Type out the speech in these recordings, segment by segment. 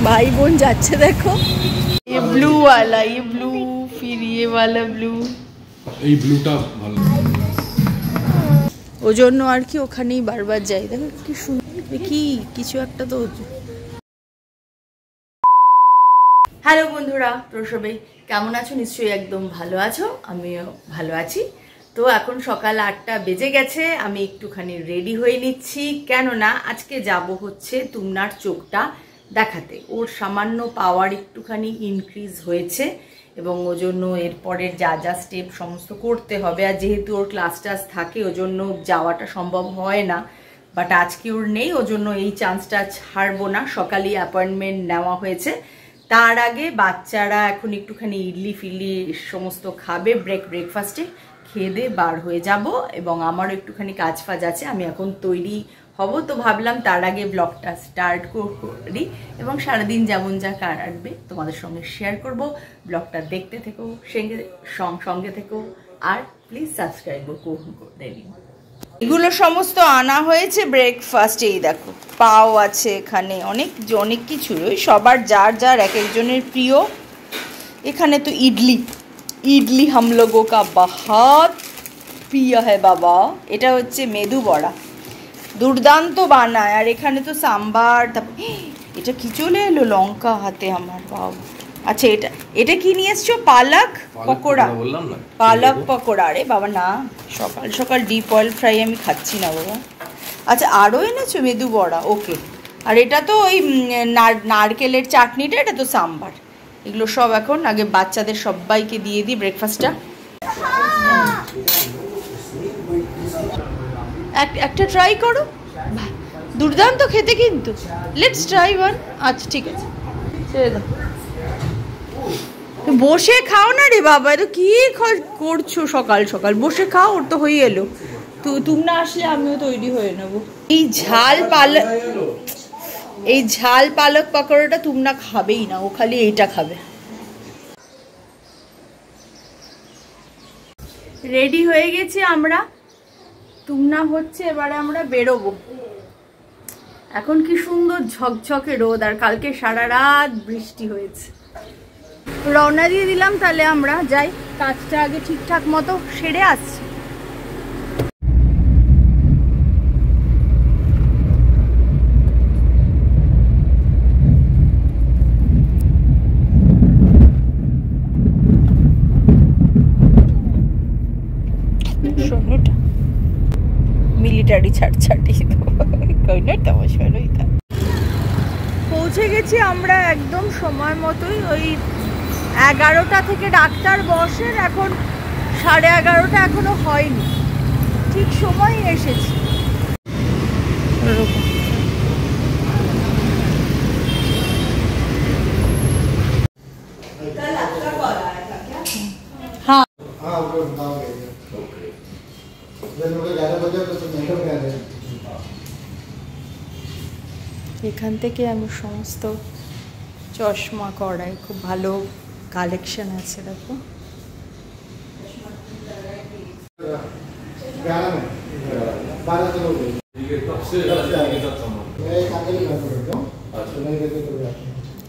भाई बोन जाच्छे देखो ये ब्लू वाला ये ब्लू फिर ये वाला ब्लू এই ব্লুটা ভালো ওজন্য আর কি ওখানেই বারবার যাই দেখো কি সুন্দর কি কিছু একটা তো হ্যালো বন্ধুরা তোমরা সবাই কেমন আছো নিশ্চয়ই একদম ভালো আছো আমিও ভালো আছি তো এখন সকাল 8টা বেজে গেছে আমি একটুখানি রেডি হয়ে নিচ্ছি কেন না আজকে যাব হচ্ছে তুমনার চোখটা দেখাতে ওর সামান্য পাওয়ার একটুখানি ইনক্রিজ হয়েছে এবং ওজন্য এরপরের যা যা স্টেপ সমস্ত করতে হবে আর যেহেতু ওর ক্লাস টাস থাকে ওজন্য যাওয়াটা সম্ভব হয় না বাট আজকে ওর নেই ওজন্য এই চান্সটা ছাড়বো না সকালেই অ্যাপয়েন্টমেন্ট নেওয়া হয়েছে তার আগে বাচ্চারা এখন একটুখানি ইডলি ফিডলি সমস্ত খাবে ব্রেকফাস্টে খেয়ে দিয়ে বার হয়ে যাব এবং আমারও একটুখানি কাজ ফাজ আছে আমি এখন তৈরি হব তো ভাবলাম তার আগে ব্লগটা স্টার্ট করি এবং সারাদিন যেমন যা কাটবে তোমাদের সঙ্গে শেয়ার করব ব্লগটা দেখতে থেকো সঙ্গে থেকো আর প্লিজ সাবস্ক্রাইব করে দিন এগুলো সমস্ত আনা হয়েছে ব্রেকফাস্টে এই দেখো পাও আছে এখানে অনেক কিছু ওই সবার যার যার এক একজনের প্রিয় এখানে তো ইডলি हम लोगों का बहुत प्रिय है বাবা এটা হচ্ছে মেদু বড়া দুর্দান্ত বানায় আর এখানে তো সাম্বার এটা কি চলে এলো লঙ্কা হাতে আমার বাবা আচ্ছা এটা কি নিয়ে এসছো পালক পকোড়া বললাম না পালক পকোড়া আরে বাবা না সকাল সকাল ডিপ অয়েল ফ্রাই আমি খাচ্ছি না বাবা আচ্ছা আরও এনেছো মেদু বড়া ওকে আর এটা তো ওই নারকেলের চাটনিটা এটা তো সাম্বার এগুলো সব এখন আগে বাচ্চাদের সবাইকে দিয়ে দিই ব্রেকফাস্টটা একটা ট্রাই করো দুর্দান্ত খেতে কিন্তু লেটস ট্রাই ওয়ান আচ্ছা ঠিক আছে ছেড়ে দাও বসে খাও না রে বাবা তো কি করছো সকাল সকাল বসে খাও ওর তো হয়ে এলো তুমি না আসলে আমিও তৈরি হয়ে নেবো এই ঝাল পালক পকোড়াটা তুমি না খাবেই না ও খালি এইটা খাবে রেডি হয়ে গেছি আমরা তুমনা হচ্ছে এবারে আমরা বেরোবো এখন কি সুন্দর ঝকঝকে রোদ আর কালকে সারা রাত বৃষ্টি হয়েছে রওনা দিয়ে দিলাম তাহলে আমরা যাই কাজটা আগে ঠিকঠাক মতো সেরে আসছি মিলিটারি ছাড়ছাটি পৌঁছে গেছি আমরা একদম সময় মতোই ওই 11টা থেকে ডাক্তার বসেন এখন 11:30 এখনো হয়নি ঠিক সময় এসেছি হ্যাঁ এখান থেকে আমি সমস্ত চশমা করাই খুব ভালো কালেকশন আছে দেখো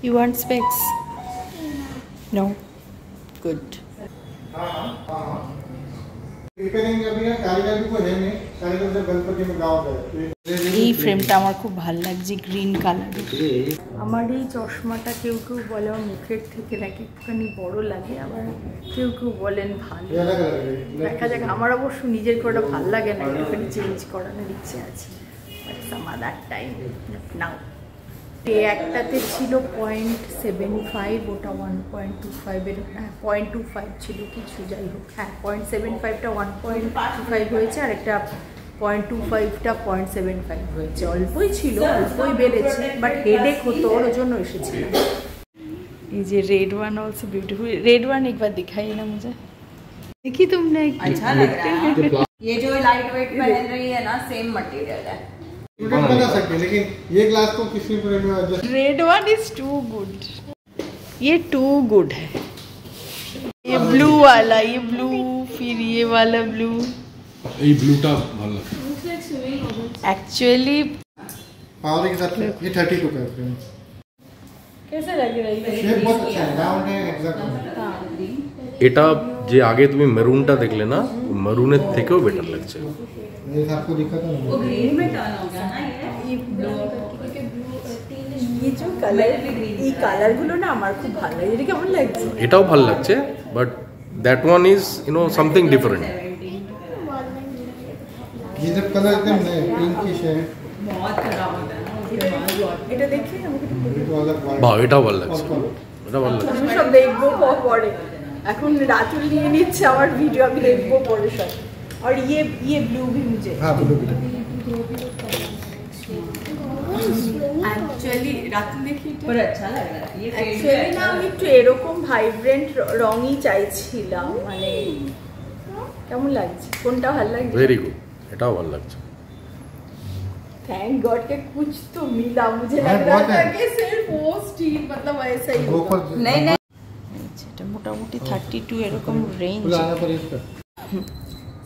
You want specs? No. Good. এই ফ্রেমটা আমার খুব ভালো লাগছে গ্রিন কালারের আমার এই চশমাটা কেউ বলে আমার মুখের থেকে নাকি একটুখানি বড় লাগে আবার কেউ বলেন ভালো দেখা যাক আমার অবশ্য নিজের করে ভালো লাগে না একটুখানি চেঞ্জ করানোর ইচ্ছে আছে বাট সাম আদার টাইম নাও একটাতে ছিল 0.75 ওটা 1.25 এর হ্যাঁ 0.25 ছিল কিছু যাই হোক হ্যাঁ 0.75টা 1.25 হয়েছে আর একটা 0.25টা 0.75 হয়েছে অল্পই ছিল অল্পই বেড়েছে বাট হেডেক হতো ওর জন্য এসেছিল এই যে red one also beautiful red one एक बार दिखाइए ना मुझे देखी तुमने अच्छा लग रहा है ये जो लाइट वेट पहन रही है ना सेम मटेरियल है बता सकते लेकिन ये ग्लास तो किसी पर red one is too good ये टू गुड है ये ब्लू वाला ये ब्लू फिर ये वाला ब्लू এই ব্লুটা ভালো লাগে एक्चुअली पावर के साथ ये 32 का है कैसा लग रहा है? शेप बहुत अच्छा है, राउंड है एग्जैक्ट। এটা যে আগে তুমি মেরুনটা দেখলে না, মেরুনের থেকেও বেটার লাগছে। ये आपको दिक्कत है वो ग्रीन में टर्न हो गया ना ये ब्लू। ये जो कलर ये कलर গুলো না আমার খুব ভালো লাগে। এটা কেমন লাগছে? এটাও ভালো লাগছে, but that one is something different. ये जब कलर एकदम नए पिंकिश है, बहुत खराब होता है ना। এটা দেখে আমাকে तो अलग বা এটাও ভালো লাগছে, এটা ভালো লাগছে। আমি সব দেখবো পরে। এখন রাতুল নিয়ে নিচ্ছে আমার ভিডিও, আমি দেখবো পরে সব। और ये ब्लू भी मुझे हाँ ब्लू भी एक्चुअली রাতুল দেখি पर अच्छा लग रहा है ये एक्चुअली না আমি একটু এরকম ভাইব্রেন্ট রঙই চাইছিলাম, মানে কেমন লাগছে, কোনটা ভালো লাগছে? ভেরি গুড, এটাও ভালো লাগছে। थैंक गॉड के कुछ तो मिला, मुझे हाँ, लग रहा बहुत था है। कि सिर्फ वो स्टील मतलब ऐसा ही होगा। गोपाल नहीं नहीं এটা মোটামুটি 32 এরকম রেঞ্জ। बुलाना पड़ेगा इसका।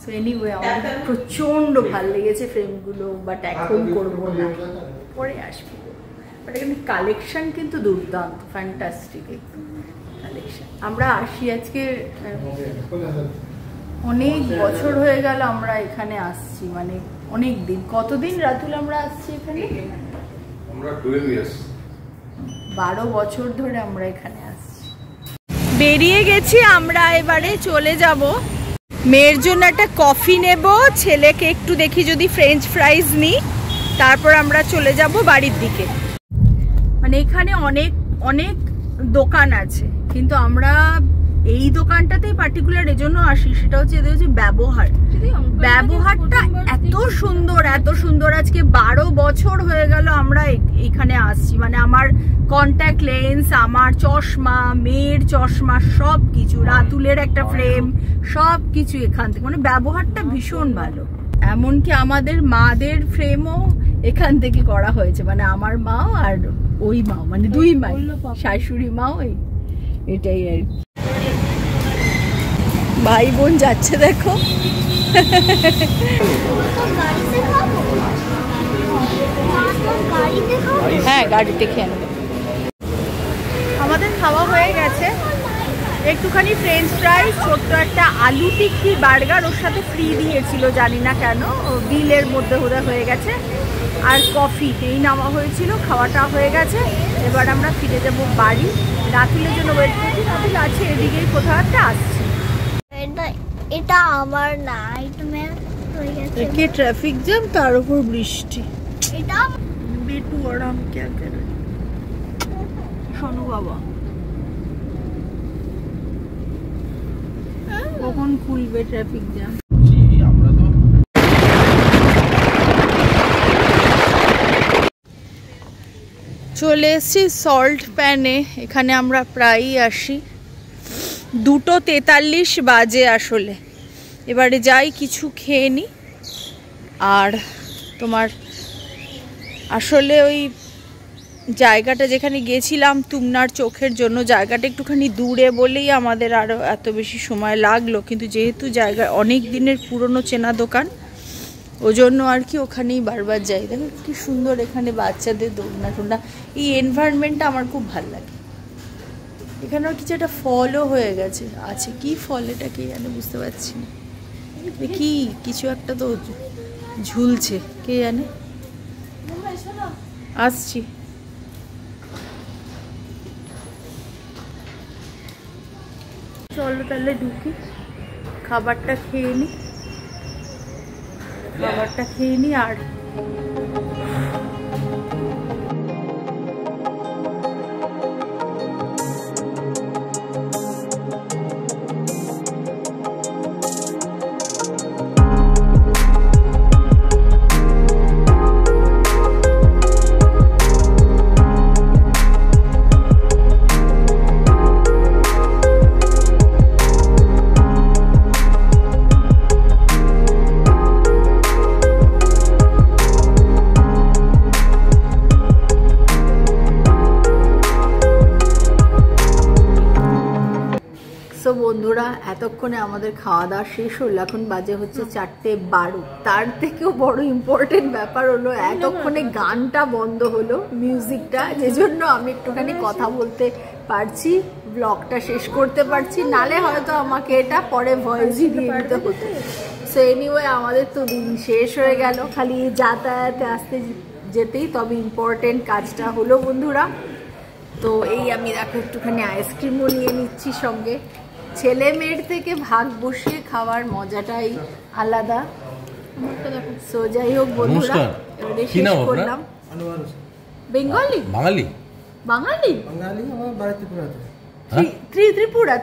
সো এনিওয়ে আমার প্রচন্ড ভালো লেগেছে ফ্রেমগুলো, বাট এখন করব না, পরে আসবো। বাট এখানে কালেকশন কিন্তু দুর্দান্ত, ফ্যান্টাস্টিক কালেকশন। আমরা আসি আজকে অনেক বছর হয়ে গেল আমরা এখানে আসছি, মানে অনেক দিন। কতদিন রাতুল আমরা আসছি এখানে? আমরা 12 ইয়ার্স, 12 বছর ধরে আমরা এখানে আসছি। বেরিয়ে গেছি আমরা, এবারে চলে যাব। মেয়ের জন্য একটা কফি নেব, ছেলেকে একটু দেখি যদি ফ্রেঞ্চ ফ্রাইজ নিই, তারপর আমরা চলে যাব বাড়ির দিকে। মানে এখানে অনেক অনেক দোকান আছে, কিন্তু আমরা এই দোকানটাতেই পার্টিকুলার এজন্য আসি, সেটা হচ্ছে এদের হচ্ছে ব্যবহারটা এত সুন্দর, এত সুন্দর। আজকে 12 বছর হয়ে গেল আমরা এখানে আসছি, মানে আমার কন্ট্যাক্ট লেন্স, আমার চশমা, মেয়ের চশমা, সব কিছু, রাতুলের একটা ফ্রেম, সব কিছু এখান থেকে, মানে ব্যবহারটা ভীষণ ভালো। এমনকি আমাদের মাদের ফ্রেমও এখান থেকে করা হয়েছে, মানে আমার মা আর ওই মা, মানে দুই মা, শাশুড়ি মা, ওই এটাই আর কি। ভাই বোন যাচ্ছে দেখো। হ্যাঁ গাড়িতে খেয়ে নেবো। আমাদের খাওয়া হয়ে গেছে, একটুখানি ফ্রেঞ্চ ফ্রাইস, ছোট্ট একটা আলু টিক্কি বার্গার ওর সাথে ফ্রি দিয়েছিল, জানি না কেন, বিলের মধ্যে হয়ে গেছে, আর কফি এই নেওয়া হয়েছিল। খাওয়াটা হয়ে গেছে, এবার আমরা ফিরে যাব বাড়ি। রাতুলের জন্য ওয়েট করছি, রাতুল আছে এদিকেই কোথাও একটা আসছে। এটা আমার নাইটমেয়ার হয়ে গেছে। একে ট্রাফিক জ্যাম, তার উপর বৃষ্টি। এটা বেটু আরাম क्या करे শোনো বাবা, কখন খুলবে ট্রাফিক জ্যাম? আমরা তো চলে এসেছি সল্ট প্যানে, এখানে আমরা প্রায়ই আসি। 2:43 বাজে আসলে। এবারে যাই কিছু খেয়ে নিই। আর তোমার আসলে ওই জায়গাটা যেখানে গেছিলাম তুমনার চোখের জন্য, জায়গাটা একটুখানি দূরে বলেই আমাদের আরও এত বেশি সময় লাগলো, কিন্তু যেহেতু জায়গায় অনেক দিনের পুরনো চেনা দোকান, ওজন্য আর কি ওখানেই বারবার যাই। দেখো কি সুন্দর এখানে বাচ্চাদের দোলনা টোলনা, এই এনভায়রনমেন্টটা আমার খুব ভালো লাগে। এখানেও কিছু একটা ফলও হয়ে গেছে, আছে কি ফল এটা কে জানে, বুঝতে পারছি না কি, কিছু একটা তো ঝুলছে, কে জানে। আসছি। চলো তাহলে ঢুকি, খাবারটা খেয়ে নিই, আর বন্ধুরা, এতক্ষণে আমাদের খাওয়া দাওয়া শেষ হলো, এখন বাজে হচ্ছে 4:12। তার থেকেও বড় ইম্পর্টেন্ট ব্যাপার হলো এতক্ষণে গানটা বন্ধ হলো, মিউজিকটা, যে জন্য আমি একটুখানি কথা বলতে পারছি, ব্লগটা শেষ করতে পারছি, নালে হয়তো আমাকে এটা পরে ভয়েসই দিয়ে দিতে হতো। সো এনিওয়ে আমাদের তো দিন শেষ হয়ে গেল, খালি যাতায়াতে আসতে যেতেই তবে ইম্পর্টেন্ট কাজটা হলো বন্ধুরা। তো এই আমি দেখো একটুখানি আইসক্রিমও নিয়ে নিচ্ছি সঙ্গে। ছেলে মেয়ের থেকে ভাগ বসিয়ে খাওয়ার মজাটাই আলাদা। সো যাই হোক বন্ধুরা, এবারে শেষ করলাম। বেঙ্গলি? বাঙালি? বাঙালি? বাঙালি আমার বাড়ি ত্রিপুরাতে।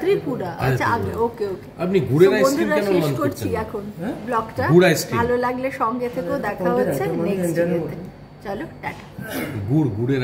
ত্রিপুরা। আচ্ছা ওকে। আপনি গুড়ের আইসক্রিম কেন শেষ মন করছি করছেন? এখন ব্লগটা। গুড় আইসক্রিম ভালো লাগলে সঙ্গে থেকেও দেখা হচ্ছে নেক্সট ভিডিওতে। চলো টাটা। গুড়ের